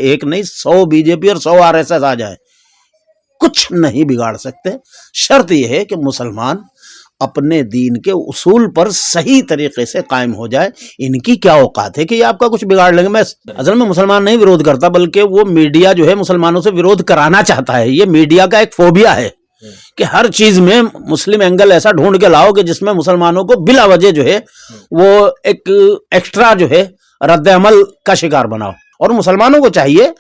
एक नहीं 100 बीजेपी और 100 आरएसएस आ जाए, कुछ नहीं बिगाड़ सकते। शर्त यह है कि मुसलमान अपने दीन के उसूल पर सही तरीके से कायम हो जाए। इनकी क्या औकात है कि ये आपका कुछ बिगाड़ लेंगे। मैं असल में मुसलमान नहीं विरोध करता, बल्कि वो मीडिया जो है मुसलमानों से विरोध कराना चाहता है। ये मीडिया का एक फोबिया है कि हर चीज में मुस्लिम एंगल ऐसा ढूंढ के लाओ कि जिसमें मुसलमानों को बिला वजह जो है वो एक एक्स्ट्रा जो है रद्द अमल का शिकार बनाओ। और मुसलमानों को चाहिए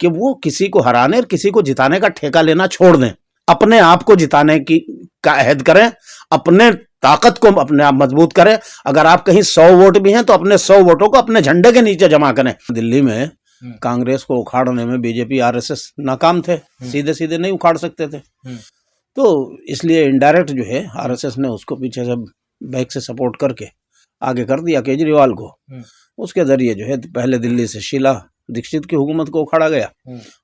कि वो किसी को हराने और किसी को जिताने का ठेका लेना छोड़ दें, अपने आप को जिताने की का अहद करें, अपने ताकत को अपने आप मजबूत करें। अगर आप कहीं 100 वोट भी हैं तो अपने 100 वोटों को अपने झंडे के नीचे जमा करें। दिल्ली में कांग्रेस को उखाड़ने में बीजेपी आरएसएस नाकाम थे, सीधे सीधे नहीं उखाड़ सकते थे, तो इसलिए इनडायरेक्ट जो है आरएसएस ने उसको पीछे से बैक से सपोर्ट करके आगे कर दिया केजरीवाल को। उसके जरिए जो है पहले दिल्ली से शीला दीक्षित की हुकूमत को उखाड़ा गया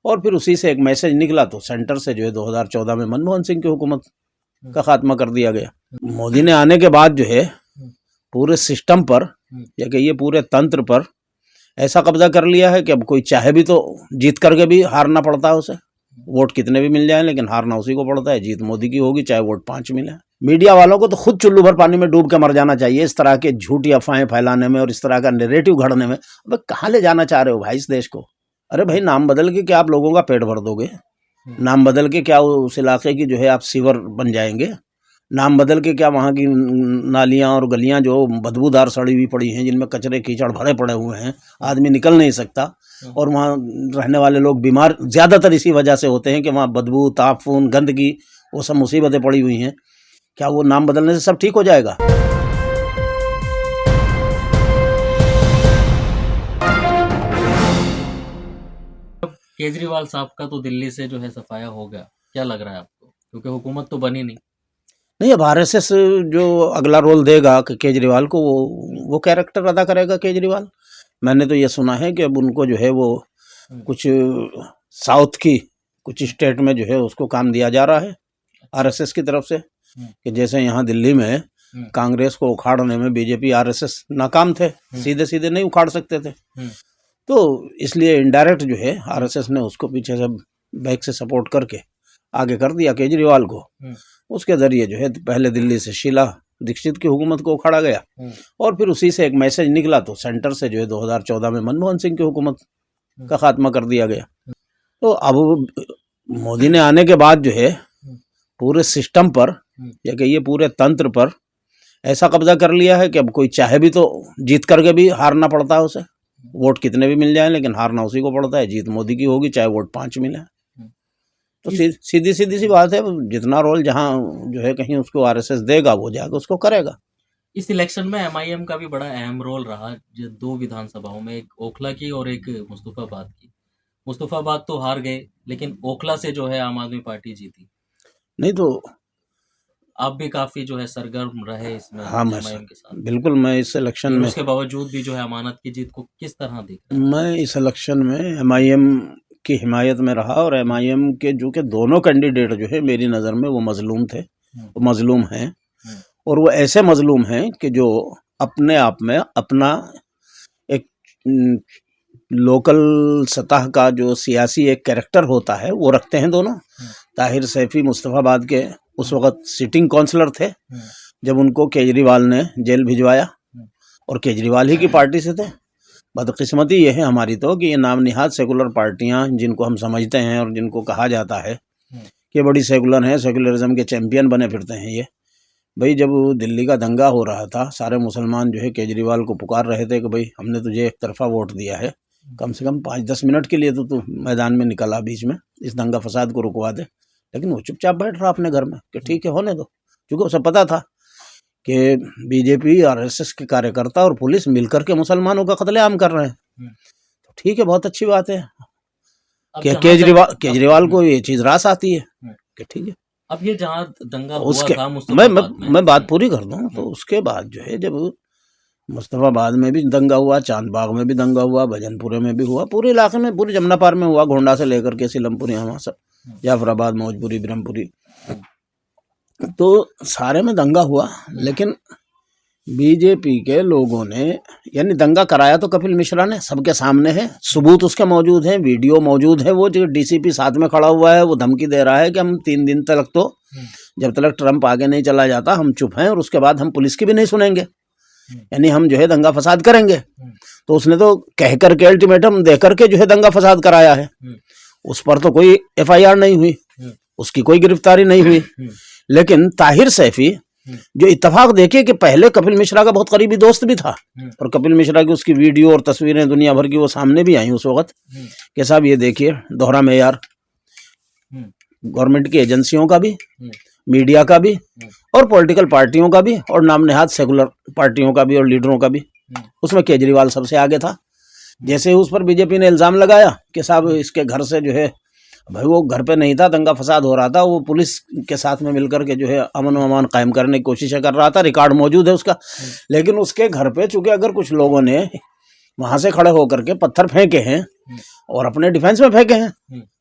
और फिर उसी से एक मैसेज निकला तो सेंटर से जो है 2014 में मनमोहन सिंह की हुकूमत का खात्मा कर दिया गया। मोदी ने आने के बाद जो है पूरे सिस्टम पर या कि ये पूरे तंत्र पर ऐसा कब्जा कर लिया है कि अब कोई चाहे भी तो जीत करके भी हारना पड़ता है उसे। वोट कितने भी मिल जाए लेकिन हारना उसी को पड़ता है। जीत मोदी की होगी चाहे वोट 5 मिले। मीडिया वालों को तो खुद चुल्लू भर पानी में डूब के मर जाना चाहिए इस तरह के झूठी अफवाहें फैलाने में और इस तरह का नैरेटिव घड़ने में। अब कहाँ ले जाना चाह रहे हो भाई इस देश को? अरे भाई नाम बदल के क्या आप लोगों का पेट भर दोगे? नाम बदल के क्या उस इलाके की जो है आप सीवर बन जाएंगे? नाम बदल के क्या वहाँ की नालियाँ और गलियाँ जो बदबूदार सड़ी हुई पड़ी हैं, जिनमें कचरे कीचड़ भरे पड़े हुए हैं, आदमी निकल नहीं सकता और वहाँ रहने वाले लोग बीमार ज़्यादातर इसी वजह से होते हैं कि वहाँ बदबू, तापून, गंदगी, वो सब मुसीबतें पड़ी हुई हैं। क्या वो नाम बदलने से सब ठीक हो जाएगा? केजरीवाल साहब का तो दिल्ली से जो है सफाया हो गया, क्या लग रहा है आपको? क्योंकि हुकूमत तो बनी नहीं। अब आरएसएस जो अगला रोल देगा कि केजरीवाल को, वो कैरेक्टर अदा करेगा केजरीवाल। मैंने तो ये सुना है कि अब उनको जो है वो कुछ साउथ की कुछ स्टेट में जो है उसको काम दिया जा रहा है आरएसएस की तरफ से, कि जैसे यहाँ दिल्ली में कांग्रेस को उखाड़ने में बीजेपी आरएसएस नाकाम थे, सीधे सीधे नहीं उखाड़ सकते थे, तो इसलिए इनडायरेक्ट जो है आरएसएस ने उसको पीछे से बैक से सपोर्ट करके आगे कर दिया केजरीवाल को। उसके जरिए जो है पहले दिल्ली से शीला दीक्षित की हुकूमत को उखाड़ा गया और फिर उसी से एक मैसेज निकला तो सेंटर से जो है 2014 में मनमोहन सिंह की हुकूमत का खात्मा कर दिया गया। तो अब मोदी ने आने के बाद जो है पूरे सिस्टम पर या कि ये पूरे तंत्र पर ऐसा कब्जा कर लिया है कि अब कोई चाहे भी तो जीत करके भी हारना पड़ता है उसे। वोट कितने भी मिल जाए लेकिन हारना उसी को पड़ता है। जीत मोदी की होगी चाहे वोट 5 मिले। तो सीधी सी बात है, जितना रोल जहाँ जो है कहीं उसको आरएसएस देगा वो जाकर उसको करेगा। इस इलेक्शन में एमआईएम का भी बड़ा अहम रोल रहा, जो 2 विधानसभाओं में, एक ओखला की और एक मुस्तफाबाद की। मुस्तफाबाद तो हार गए लेकिन ओखला से जो है आम आदमी पार्टी जीती। नहीं तो आप भी काफी जो है सरगर्म रहे इसमें। हाँ, एमआईएम के साथ बिल्कुल। मैं इस इलेक्शन में उसके बावजूद भी जो है अमानत की जीत को किस तरह देख रहे हैं? मैं इस इलेक्शन में एमआईएम की हिमायत में रहा और एमआईएम के जो कि दोनों कैंडिडेट जो है मेरी नज़र में वो मजलूम थे, वो मजलूम हैं और वो ऐसे मजलूम हैं कि जो अपने आप में अपना एक लोकल सतह का जो सियासी एक कैरेक्टर होता है वो रखते हैं दोनों। ताहिर सैफी मुस्तफाबाद के उस वक़्त सिटिंग काउंसलर थे जब उनको केजरीवाल ने जेल भिजवाया और केजरीवाल ही की पार्टी से थे। बदकिस्मती ये है हमारी तो कि ये नाम निहाद सेकुलर पार्टियां जिनको हम समझते हैं और जिनको कहा जाता है कि बड़ी सेकुलर हैं, सेकुलरिज्म के चैम्पियन बने फिरते हैं ये। भाई जब दिल्ली का दंगा हो रहा था सारे मुसलमान जो है केजरीवाल को पुकार रहे थे कि भाई हमने तुझे एक तरफा वोट दिया है, कम से कम 5-10 मिनट के लिए तो तू मैदान में निकला बीच में, इस दंगा फसाद को रुकवा दे। लेकिन वो चुपचाप बैठ रहा अपने घर में कि ठीक है होने दो, क्योंकि उसे पता था कि बीजेपी और आरएसएस के कार्यकर्ता और पुलिस मिलकर के मुसलमानों का कत्लेआम कर रहे हैं। तो ठीक है, बहुत अच्छी बात है कि केजरीवाल को ये चीज़ रास आती है कि ठीक है। अब ये जहाँ दंगा उसके हुआ था मैं बात पूरी कर दूं तो उसके बाद जो है जब मुस्तफाबाद में भी दंगा हुआ, चांदबाग में भी दंगा हुआ, भजनपुरे में भी हुआ, पूरे इलाके में, पूरी जमुना पार में हुआ, गोंडा से लेकर के सीलमपुर, यहाँ सब जाफराबाद, मौजपुरी, ब्रह्मपुरी, तो सारे में दंगा हुआ। लेकिन बीजेपी के लोगों ने यानी दंगा कराया तो कपिल मिश्रा ने, सबके सामने है, सबूत उसके मौजूद हैं, वीडियो मौजूद है। वो जो डीसीपी साथ में खड़ा हुआ है वो धमकी दे रहा है कि हम 3 दिन तक तो जब तक ट्रंप आगे नहीं चला जाता हम चुप हैं और उसके बाद हम पुलिस की भी नहीं सुनेंगे, यानी हम जो है दंगा फसाद करेंगे। तो उसने तो कह करके अल्टीमेटम दे करके जो है दंगा फसाद कराया है। उस पर तो कोई FIR नहीं हुई, उसकी कोई गिरफ्तारी नहीं हुई। लेकिन ताहिर सैफी जो इत्तेफाक देखिए कि पहले कपिल मिश्रा का बहुत करीबी दोस्त भी था और कपिल मिश्रा की उसकी वीडियो और तस्वीरें दुनिया भर की वो सामने भी आई उस वक्त कि साहब ये देखिए दोहरा मेयार गवर्नमेंट की एजेंसियों का भी, मीडिया का भी और पॉलिटिकल पार्टियों का भी और नाम नेहाद सेकुलर पार्टियों का भी और लीडरों का भी। उसमें केजरीवाल सबसे आगे था। जैसे उस पर बीजेपी ने इल्ज़ाम लगाया कि साहब इसके घर से जो है, भाई वो घर पे नहीं था, दंगा फसाद हो रहा था, वो पुलिस के साथ में मिलकर के जो है अमन व अमान कायम करने की कोशिश कर रहा था, रिकॉर्ड मौजूद है उसका। लेकिन उसके घर पे चूंकि अगर कुछ लोगों ने वहां से खड़े होकर के पत्थर फेंके हैं और अपने डिफेंस में फेंके हैं,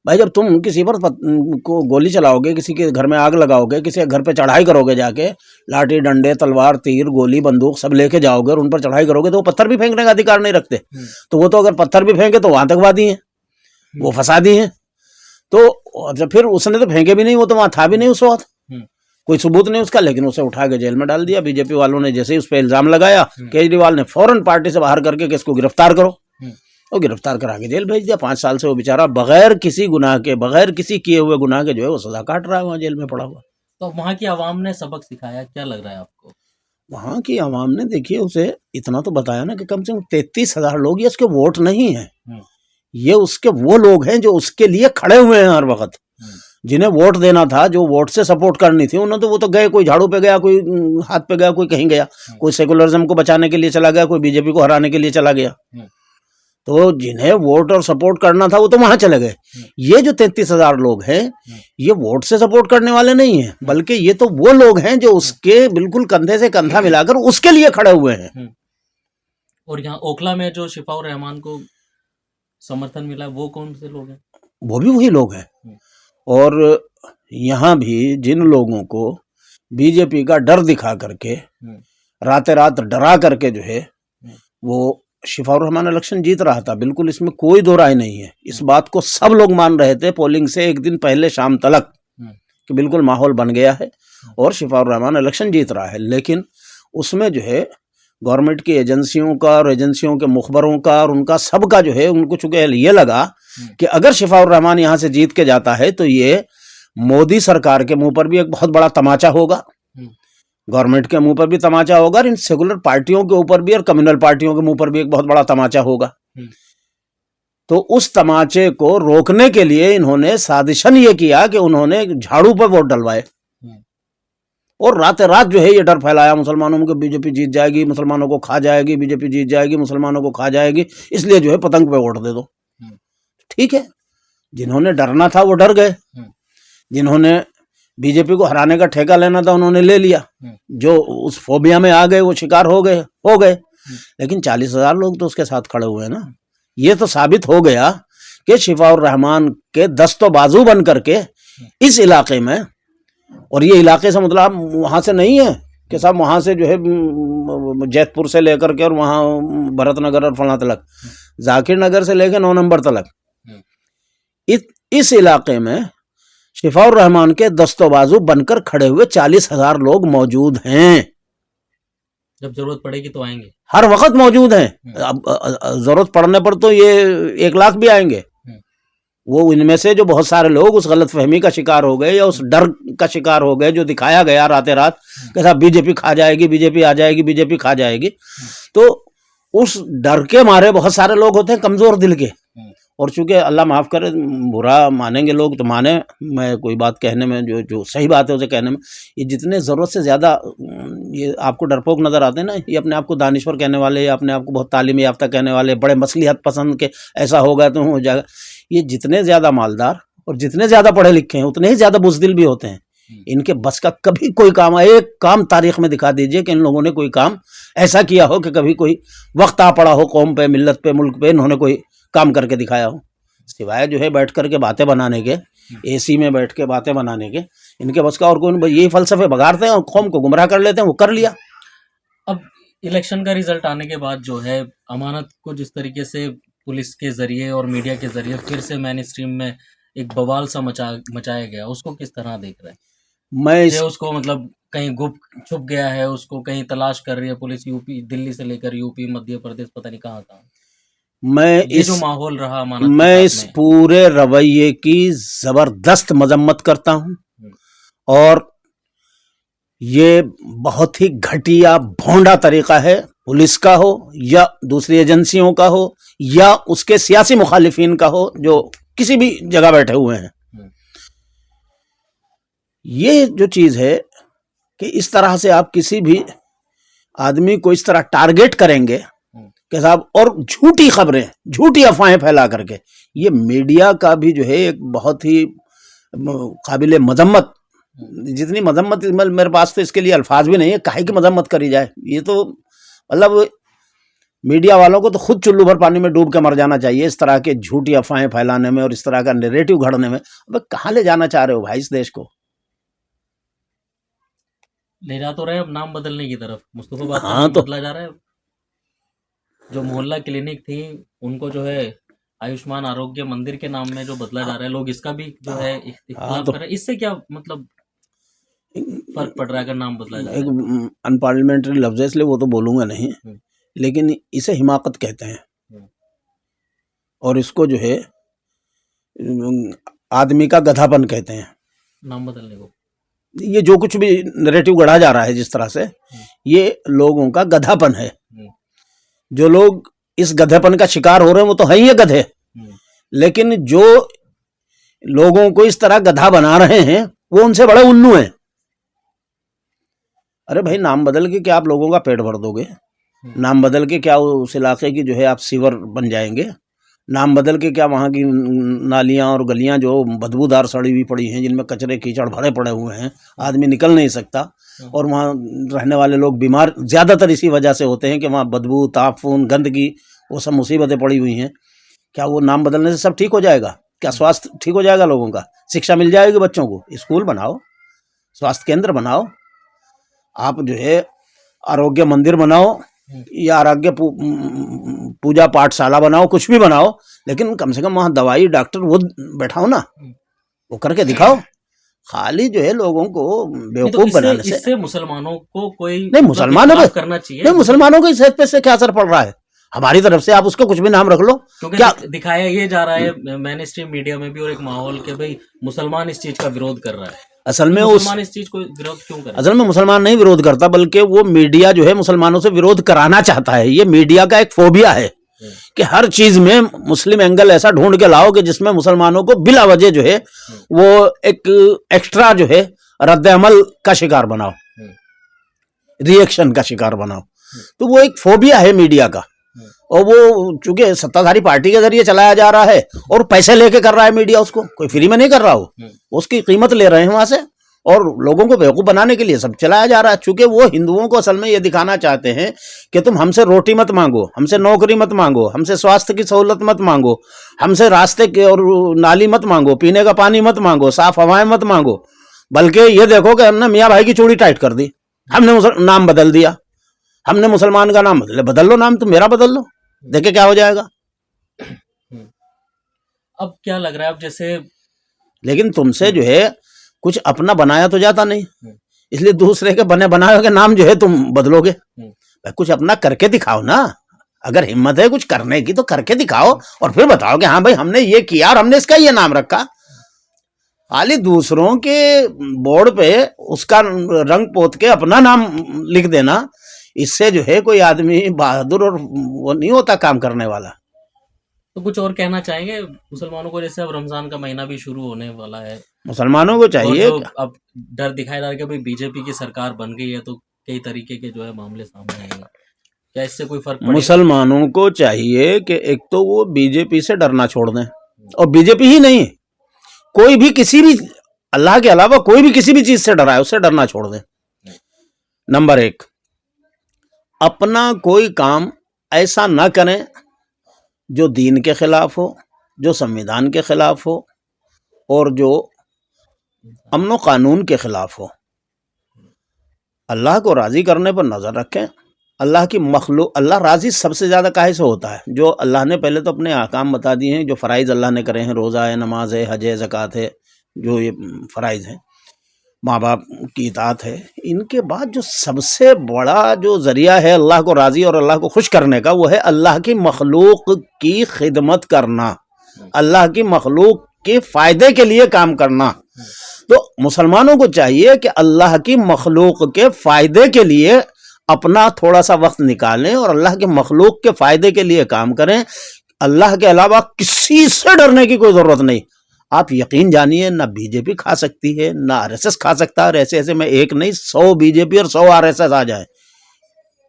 भाई जब तुम किसी पर को गोली चलाओगे, किसी के घर में आग लगाओगे, किसी के घर पे चढ़ाई करोगे, जाके लाठी डंडे तलवार तीर गोली बंदूक सब लेके जाओगे और उन पर चढ़ाई करोगे तो वो पत्थर भी फेंकने का अधिकार नहीं रखते। तो वो तो अगर पत्थर भी फेंके तो वो आतंकवादी हैं, वो फसादी हैं। तो जब फिर उसने तो फेंके भी नहीं, वो तो वहां था भी नहीं उस वक्त, कोई सबूत नहीं उसका, लेकिन उसे उठा के जेल में डाल दिया। बीजेपी वालों ने जैसे ही उस पर इल्जाम लगाया, केजरीवाल ने फौरन पार्टी से बाहर करके इसको गिरफ्तार करो, और गिरफ्तार करा के जेल भेज दिया। 5 साल से वो बेचारा बगैर किसी गुनाह के, बगैर किसी किए हुए गुनाह के जो है वो सजा काट रहा है वहाँ जेल में पड़ा हुआ। तो वहाँ की आवाम ने सबक सिखाया, क्या लग रहा है आपको? वहाँ की आवाम ने देखिए उसे इतना तो बताया ना कि कम से कम 33,000 लोग, ये उसके वोट नहीं है, ये उसके वो लोग हैं जो उसके लिए खड़े हुए हैं हर वक्त, जिन्हें वोट देना था, जो वोट से सपोर्ट करनी थी उन्होंने तो वो तो गए, कोई झाड़ू पे गया, कोई हाथ पे गया, कोई कहीं गया, कोई सेकुलरिज्म को बचाने के लिए चला गया, कोई बीजेपी को हराने के लिए चला गया। तो जिन्हें वोट और सपोर्ट करना था वो तो वहां चले गए। ये जो 33,000 लोग हैं ये वोट से सपोर्ट करने वाले नहीं हैं, बल्कि ये तो वो लोग हैं जो उसके बिल्कुल कंधे से कंधा मिलाकर उसके लिए खड़े हुए हैं। और यहाँ ओखला में जो शिफाउर रहमान को समर्थन मिला वो कौन से लोग हैं? वो भी वही लोग हैं। और यहाँ भी जिन लोगों को बीजेपी का डर दिखा करके रात रात डरा करके जो है वो शिफाउर रहमान इलेक्शन जीत रहा था, बिल्कुल इसमें कोई दो राय नहीं है। इस बात को सब लोग मान रहे थे पोलिंग से एक दिन पहले शाम तक कि बिल्कुल माहौल बन गया है और शिफाउर रहमान इलेक्शन जीत रहा है। लेकिन उसमें जो है गवर्नमेंट की एजेंसियों का और एजेंसियों के मुखबरों का और उनका सबका जो है उनको चूंकि ये लगा कि अगर शिफाउर रहमान यहाँ से जीत के जाता है तो ये मोदी सरकार के मुंह पर भी एक बहुत बड़ा तमाचा होगा, गवर्नमेंट के मुंह पर भी तमाचा होगा, और इन सेकुलर पार्टियों के ऊपर भी और कम्युनल पार्टियों के मुंह पर भी एक बहुत बड़ा तमाचा होगा। तो उस तमाचे को रोकने के लिए इन्होंने साजिशन ये किया कि उन्होंने झाड़ू पर वोट डलवाए और रात रात जो है ये डर फैलाया मुसलमानों में, बीजेपी जीत जाएगी, मुसलमानों को खा जाएगी, बीजेपी जीत जाएगी, मुसलमानों को खा जाएगी, इसलिए जो है पतंग पे वोट दे दो। ठीक है, जिन्होंने डरना था वो डर गए, जिन्होंने बीजेपी को हराने का ठेका लेना था उन्होंने ले लिया, जो उस फोबिया में आ गए वो शिकार हो गए। लेकिन 40,000 लोग तो उसके साथ खड़े हुए हैं ना। ये तो साबित हो गया कि शिफाउर रहमान के दस्तो बाजू बन करके इस इलाके में, और ये इलाके से मतलब वहां से नहीं है कि साहब वहां से जो है जैतपुर से लेकर के और वहां भरत नगर और फला तलक, जाकिर नगर से लेकर 9 नंबर तलक, इस इलाके में शिफाउर रहमान के दस्तोबाजू बनकर खड़े हुए 40,000 लोग मौजूद हैं। जब जरूरत पड़ेगी तो आएंगे, हर वक्त मौजूद हैं। अब जरूरत पड़ने पर तो ये 1 लाख भी आएंगे। वो इनमें से जो बहुत सारे लोग उस गलतफहमी का शिकार हो गए या उस डर का शिकार हो गए जो दिखाया गया रात रात कि साहब बीजेपी खा जाएगी, बीजेपी आ जाएगी, बीजेपी खा जाएगी, तो उस डर के मारे बहुत सारे लोग होते हैं कमजोर दिल के। और चूंकि अल्लाह माफ़ करे, बुरा मानेंगे लोग तो माने, मैं कोई बात कहने में जो सही बात है उसे कहने में, ये जितने ज़रूरत से ज़्यादा ये आपको डरपोक नज़र आते हैं ना, ये अपने आप को दानिश्वर कहने वाले या अपने आप को बहुत तालीम याफ्ता कहने वाले, बड़े मसलिहत पसंद के, ऐसा होगा तो हो जाएगा, ये जितने ज़्यादा मालदार और जितने ज़्यादा पढ़े लिखे हैं उतने ही ज़्यादा बुज़दिल भी होते हैं। इनके बस का कभी कोई काम, एक काम तारीख में दिखा दीजिए कि इन लोगों ने कोई काम ऐसा किया हो कि कभी कोई वक्त आ पड़ा हो कौम पे, मिल्लत पे, मुल्क पे, इन्होंने कोई काम करके दिखाया हो, सिवाय जो है बैठ करके बातें बनाने के, एसी में बैठ के बातें बनाने के, इनके बस का और कोई। यही फलसफे बगाड़ते हैं और कौम को गुमराह कर लेते हैं, वो कर लिया। अब इलेक्शन का रिजल्ट आने के बाद जो है अमानत को जिस तरीके से पुलिस के जरिए और मीडिया के जरिए फिर से मेन स्ट्रीम में एक बवाल सा मचाया गया, उसको किस तरह देख रहे हैं? मैं इस ये उसको मतलब कहीं गुप्त छुप गया है, उसको कहीं तलाश कर रही है पुलिस, यूपी दिल्ली से लेकर यूपी मध्य प्रदेश पता नहीं कहाँ कहाँ। मैं ये इस जो माहौल रहा अमानत के मैं साथ इस में। पूरे रवैये की जबरदस्त मजम्मत करता हूं, और ये बहुत ही घटिया भोंडा तरीका है, पुलिस का हो या दूसरी एजेंसियों का हो या उसके सियासी मुखालिफिन का हो जो किसी भी जगह बैठे हुए हैं। ये जो चीज है कि इस तरह से आप किसी भी आदमी को इस तरह टारगेट करेंगे कि साहब, और झूठी खबरें, झूठी अफवाहें फैला करके, ये मीडिया का भी जो है एक बहुत ही काबिल मजम्मत, जितनी मजम्मत मेरे पास तो इसके लिए अल्फाज भी नहीं है, काहे की मजम्मत करी जाए। ये तो मतलब मीडिया वालों को तो खुद चुल्लू भर पानी में डूब के मर जाना चाहिए इस तरह के झूठी अफवाहें फैलाने में और इस तरह का नैरेटिव घड़ने में। अब कहाँ ले जाना चाह रहे हो भाई इस देश को? ले जा तो रहे अब नाम बदलने की तरफ, मुस्तफाबाद का हाँ नाम तो बदला जा रहा है। जो मोहल्ला क्लिनिक थी उनको जो है आयुष्मान आरोग्य मंदिर के नाम में जो बदला जा रहा है, लोग इसका भी जो है हाँ इख्तिलाफ तो कर रहे हैं। इससे क्या मतलब फर्क पड़ रहा है अगर नाम बदला जा रहा है? एक अनपार्लियामेंट्री लफ्ज है इसलिए वो तो बोलूंगा नहीं, लेकिन इसे हिमाकत कहते हैं और इसको जो है आदमी का गधापन कहते हैं। नाम बदलने को ये जो कुछ भी नैरेटिव गढ़ा जा रहा है जिस तरह से, ये लोगों का गधापन है। जो लोग इस गधेपन का शिकार हो रहे हैं वो तो है ही गधे, लेकिन जो लोगों को इस तरह गधा बना रहे हैं वो उनसे बड़े उल्लू हैं। अरे भाई, नाम बदल के क्या आप लोगों का पेट भर दोगे? नाम बदल के क्या उस इलाके की जो है आप सीवर बन जाएंगे? नाम बदल के क्या वहाँ की नालियाँ और गलियाँ जो बदबूदार सड़ी हुई पड़ी हैं, जिनमें कचरे कीचड़ भरे पड़े हुए हैं, आदमी निकल नहीं सकता, और वहाँ रहने वाले लोग बीमार ज़्यादातर इसी वजह से होते हैं कि वहाँ बदबू, ताफून, गंदगी, वो सब मुसीबतें पड़ी हुई हैं। क्या वो नाम बदलने से सब ठीक हो जाएगा? क्या स्वास्थ्य ठीक हो जाएगा लोगों का? शिक्षा मिल जाएगी बच्चों को? स्कूल बनाओ, स्वास्थ्य केंद्र बनाओ, आप जो है आरोग्य मंदिर बनाओ या आरोग्य पूजा पाठशाला बनाओ, कुछ भी बनाओ, लेकिन कम से कम वहाँ दवाई डॉक्टर वो बैठाओ ना, वो करके दिखाओ। खाली जो है लोगों को बेवकूफ बनाने से इससे मुसलमानों को कोई नहीं, मुसलमानों मतलब पे इख्तिलाफ करना चाहिए नहीं, मुसलमानों के सेहत पे से क्या असर पड़ रहा है? हमारी तरफ से आप उसको कुछ भी नाम रख लो, क्योंकि क्या दिखाया ये जा रहा है मेन स्ट्रीम मीडिया में भी और एक माहौल के भाई मुसलमान इस चीज का विरोध कर रहा है। असल में मुसलमान इस चीज को विरोध क्यों कर रहे हैं? असल में मुसलमान नहीं विरोध करता, बल्कि वो मीडिया जो है मुसलमानों से विरोध कराना चाहता है। ये मीडिया का एक फोबिया है कि हर चीज में मुस्लिम एंगल ऐसा ढूंढ के लाओ कि जिसमें मुसलमानों को बिला वजह जो है वो एक एक्स्ट्रा जो है रद्द अमल का शिकार बनाओ, रिएक्शन का शिकार बनाओ। तो वो एक फोबिया है मीडिया का, और वो चूंकि सत्ताधारी पार्टी के जरिए चलाया जा रहा है और पैसे लेके कर रहा है मीडिया, उसको कोई फ्री में नहीं कर रहा हो, उसकी कीमत ले रहे हैं वहां से, और लोगों को बेवकूफ बनाने के लिए सब चलाया जा रहा है। चूंकि वो हिंदुओं को असल में ये दिखाना चाहते हैं कि तुम हमसे रोटी मत मांगो, हमसे नौकरी मत मांगो, हमसे स्वास्थ्य की सहूलत मत मांगो, हमसे रास्ते के और नाली मत मांगो, पीने का पानी मत मांगो, साफ हवाएं मत मांगो, बल्कि ये देखो कि हमने मियाँ भाई की चूड़ी टाइट कर दी, हमने नाम बदल दिया, हमने मुसलमान का नाम बदल लो, नाम तुम मेरा बदल लो, देखे क्या हो जाएगा। अब क्या लग रहा है, अब जैसे लेकिन तुमसे जो है कुछ अपना बनाया तो जाता नहीं, इसलिए दूसरे के बने बनाए के नाम जो है तुम बदलोगे। कुछ अपना करके दिखाओ ना, अगर हिम्मत है कुछ करने की तो करके दिखाओ, और फिर बताओ कि हाँ भाई हमने ये किया और हमने इसका ये नाम रखा। खाली दूसरों के बोर्ड पे उसका रंग पोत के अपना नाम लिख देना, इससे जो है कोई आदमी बहादुर और वो नहीं होता काम करने वाला। तो कुछ और कहना चाहेंगे मुसलमानों को? जैसे अब रमजान का महीना भी शुरू होने वाला है, मुसलमानों को चाहिए, अब डर दिखाया जा रहा है कि भाई बीजेपी की सरकार बन गई है तो कई तरीके के जो है मामले सामने आएंगे, क्या इससे कोई फर्क पड़ेगा? मुसलमानों को चाहिए कि एक तो वो बीजेपी से डरना छोड़ दें, और बीजेपी ही नहीं, कोई भी किसी भी अल्लाह के अलावा कोई भी किसी भी चीज से डरा है उससे डरना छोड़ दें। नंबर एक, अपना कोई काम ऐसा ना करें जो दीन के खिलाफ हो, जो संविधान के खिलाफ हो, और जो अमन कानून के खिलाफ हो। अल्लाह को राजी करने पर नजर रखें, अल्लाह की मखलूक, अल्लाह राज़ी सबसे ज़्यादा काहे से होता है? जो अल्लाह ने पहले तो अपने अहकाम बता दिए हैं, जो फ़राइज़ अल्लाह ने करे हैं, रोज़ा है, नमाज है, हज है, ज़कात है, जो ये फ़राइज़ हैं, माँ बाप की इताअत है। इनके बाद जो सबसे बड़ा जो ज़रिया है अल्लाह को राज़ी और अल्लाह को खुश करने का, वो है अल्लाह की मखलूक की खिदमत करना, अल्लाह की मखलूक के फ़ायदे के लिए काम करना। तो मुसलमानों को चाहिए कि अल्लाह की मखलूक के फ़ायदे के लिए अपना थोड़ा सा वक्त निकालें और अल्लाह के मखलूक के फ़ायदे के लिए काम करें। अल्लाह के अलावा किसी से डरने की कोई ज़रूरत नहीं। आप यकीन जानिए, ना बीजेपी खा सकती है, ना आरएसएस खा सकता है। और ऐसे ऐसे में एक नहीं 100 बीजेपी और 100 आरएसएस आ जाए,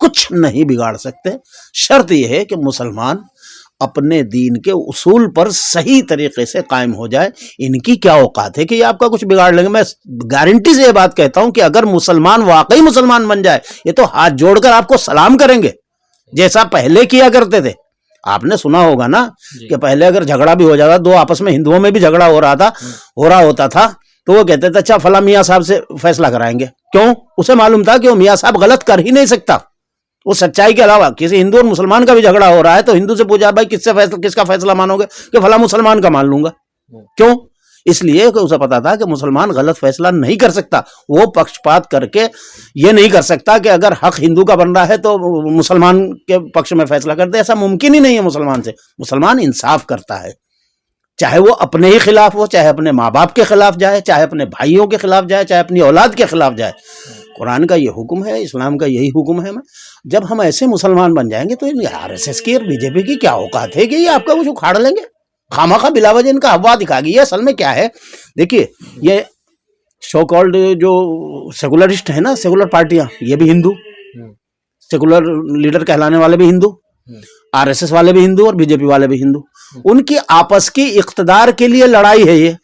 कुछ नहीं बिगाड़ सकते। शर्त यह है कि मुसलमान अपने दीन के उसूल पर सही तरीके से कायम हो जाए। इनकी क्या औकात है कि ये आपका कुछ बिगाड़ लेंगे? मैं गारंटी से ये बात कहता हूं कि अगर मुसलमान वाकई मुसलमान बन जाए, ये तो हाथ जोड़कर आपको सलाम करेंगे, जैसा पहले किया करते थे। आपने सुना होगा ना कि पहले अगर झगड़ा भी हो जाता, दो आपस में हिंदुओं में भी झगड़ा हो रहा होता था, तो वो कहते थे अच्छा फला मियाँ साहब से फैसला कराएंगे। क्यों? उसे मालूम था कि वो मियाँ साहब गलत कर ही नहीं सकता। वो सच्चाई के अलावा किसी हिंदू और मुसलमान का भी झगड़ा हो रहा है तो हिंदू से पूछा भाई किसका फैसला मानोगे? कि फला मुसलमान का मान लूंगा। क्यों? इसलिए कि उसे पता था कि मुसलमान गलत फैसला नहीं कर सकता। वो पक्षपात करके ये नहीं कर सकता कि अगर हक हिंदू का बन रहा है तो मुसलमान के पक्ष में फैसला कर दे। ऐसा मुमकिन ही नहीं है मुसलमान से। मुसलमान इंसाफ करता है, चाहे वो अपने ही खिलाफ हो, चाहे अपने माँ बाप के खिलाफ जाए, चाहे अपने भाइयों के खिलाफ जाए, चाहे अपनी औलाद के खिलाफ जाए। कुरान का ये हुक्म है, इस्लाम का यही हुक्म है। जब हम ऐसे मुसलमान बन जाएंगे तो आरएसएस की और बीजेपी की क्या औकात है कि ये आपका कुछ उखाड़ लेंगे? खामाखा बिलावज इनका हवा दिखा गई है। असल में क्या है, देखिए, ये सो कॉल्ड जो सेकुलरिस्ट है ना, सेकुलर पार्टियां, ये भी हिंदू, सेकुलर लीडर कहलाने वाले भी हिंदू, आरएसएस वाले भी हिंदू और बीजेपी वाले भी हिंदू। उनकी आपस की इख्तदार के लिए लड़ाई है ये।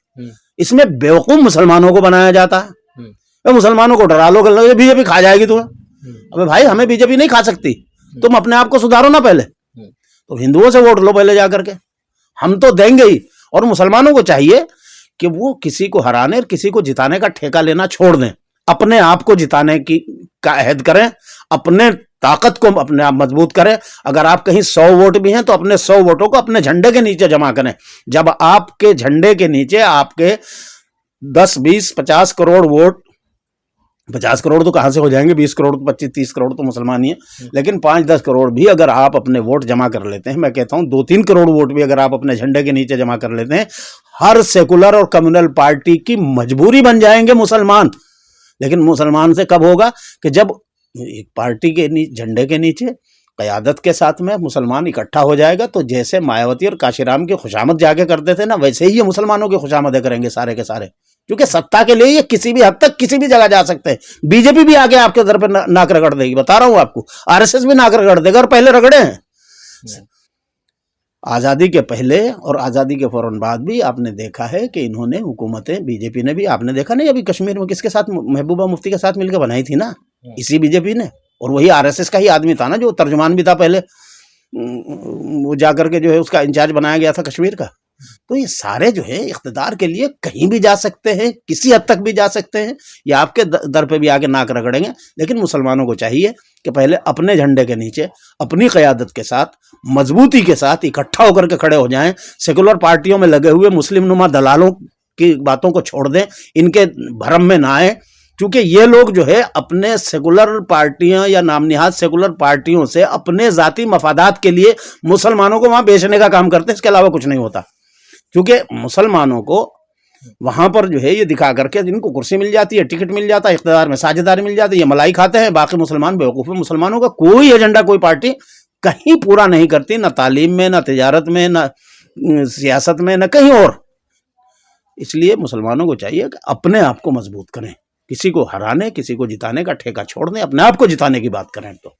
इसमें बेवकूफ मुसलमानों को बनाया जाता है। मुसलमानों को डरा लो, बीजेपी खा जाएगी तुम्हें। अबे भाई, हमें बीजेपी नहीं खा सकती, तुम अपने आप को सुधारो ना पहले। तो हिंदुओं से वोट लो पहले जाकर के, हम तो देंगे ही। और मुसलमानों को चाहिए कि वो किसी को हराने और किसी को जिताने का ठेका लेना छोड़ दें, अपने आप को जिताने का अहद करें, अपने ताकत को अपने आप मजबूत करें। अगर आप कहीं 100 वोट भी हैं तो अपने 100 वोटों को अपने झंडे के नीचे जमा करें। जब आपके झंडे के नीचे आपके 10, 20, 50 करोड़ वोट, 50 करोड़ तो कहां से हो जाएंगे, 20 करोड़, 25, 30 करोड़ तो मुसलमान ही है, लेकिन 5-10 करोड़ भी अगर आप अपने वोट जमा कर लेते हैं, मैं कहता हूं 2-3 करोड़ वोट भी अगर आप अपने झंडे के नीचे जमा कर लेते हैं, हर सेकुलर और कम्युनल पार्टी की मजबूरी बन जाएंगे मुसलमान। लेकिन मुसलमान से कब होगा? कि जब एक पार्टी के झंडे के नीचे क़यादत के साथ में मुसलमान इकट्ठा हो जाएगा, तो जैसे मायावती और काशीराम की खुशामद जाके करते थे ना, वैसे ही ये मुसलमानों की खुशामदें करेंगे सारे के सारे। क्योंकि सत्ता के लिए ये किसी भी हद तक किसी भी जगह जा सकते हैं। बीजेपी भी आके आपके दर पे नाक रगड़ देगी, बता रहा हूं आपको। आरएसएस भी नाक रगड़ देगा, और पहले रगड़े हैं। आज़ादी के पहले और आज़ादी के फौरन बाद भी आपने देखा है कि इन्होंने हुकूमतें, बीजेपी ने भी, आपने देखा नहीं अभी कश्मीर में किसके साथ, महबूबा मुफ्ती के साथ मिलकर बनाई थी ना, इसी बीजेपी ने। और वही आरएसएस का ही आदमी था ना, जो तर्जुमान भी था पहले, वो जाकर के जो है उसका इंचार्ज बनाया गया था कश्मीर का। तो ये सारे जो है इख्तिदार के लिए कहीं भी जा सकते हैं, किसी हद तक भी जा सकते हैं, या आपके दर पे भी आके नाक रगड़ेंगे। लेकिन मुसलमानों को चाहिए कि पहले अपने झंडे के नीचे अपनी क़यादत के साथ, मजबूती के साथ इकट्ठा होकर के खड़े हो जाएं। सेकुलर पार्टियों में लगे हुए मुस्लिम नुमा दलालों की बातों को छोड़ दें, इनके भरम में ना आए। क्योंकि ये लोग जो है अपने सेकुलर पार्टियां या नामनिहाद सेकुलर पार्टियों से अपने ज़ाती मफादात के लिए मुसलमानों को वहां बेचने का काम करते हैं, इसके अलावा कुछ नहीं होता। क्योंकि मुसलमानों को वहां पर जो है ये दिखा करके जिनको कुर्सी मिल जाती है, टिकट मिल जाता है, इख्तियार में साझेदारी मिल जाती है, ये मलाई खाते हैं। बाकी मुसलमान बेवकूफ़ है। मुसलमानों का कोई एजेंडा, कोई पार्टी कहीं पूरा नहीं करती, ना तालीम में, ना तिजारत में, ना सियासत में, ना कहीं और। इसलिए मुसलमानों को चाहिए कि अपने आप को मजबूत करें, किसी को हराने, किसी को जिताने का ठेका छोड़ दें, अपने आप को जिताने की बात करें। तो